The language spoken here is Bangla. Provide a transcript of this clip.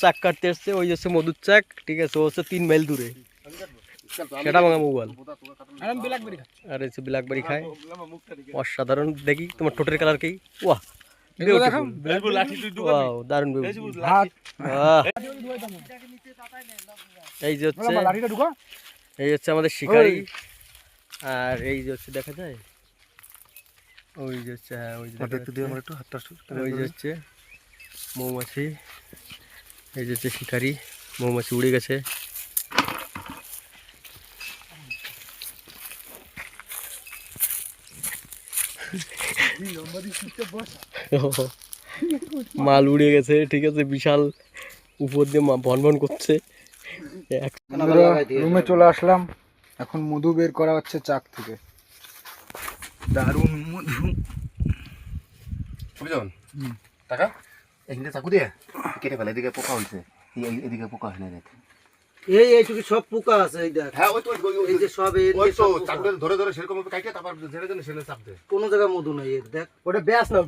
চাক কাটতে এসছে, ওই হচ্ছে মধুর চাক, ঠিক আছে, ও হচ্ছে 3 মাইল দূরে, সেটা ভাঙা মোবাইল আর হচ্ছে ব্ল্যাকবেরি খায়, অসাধারণ। দেখি তোমার ঠোঁটের কালার কি, ওয়াহ দারুণ। এই যে হচ্ছে আমাদের শিকারি, আর এই যে হচ্ছে দেখা যায়, ওই যে হচ্ছে, হ্যাঁ ওই যে ওই যে হচ্ছে মৌমাছি, এই যে হচ্ছে শিকারি, মৌমাছি উড়ে গেছে। মাল উড়ে গেছে, ঠিক আছে, বিশাল উপর দিয়ে ভন ভন করছে। রুমে চলে আসলাম, এখন মধু বের করা হচ্ছে চাক থেকে, দারুণ মধু। বুঝলেন টাকা এখানে চাকু দিয়ে কেটে ফেলে, এদিকে পোকা হয়েছে, এদিকে পোকা হয় না, দেখ এইটুকু সব পোকা আছে, এই দেখ। হ্যাঁ ওই তো এই যে সব ওই তো চাকুটা ধরে ধরে সেরকম ভাবে কাটে, তারপর ঝেড়ে ঝেড়ে সেলে চাপ দে। কোনো জায়গায় মধু নাই, এই দেখ। ওটা ব্যাস না,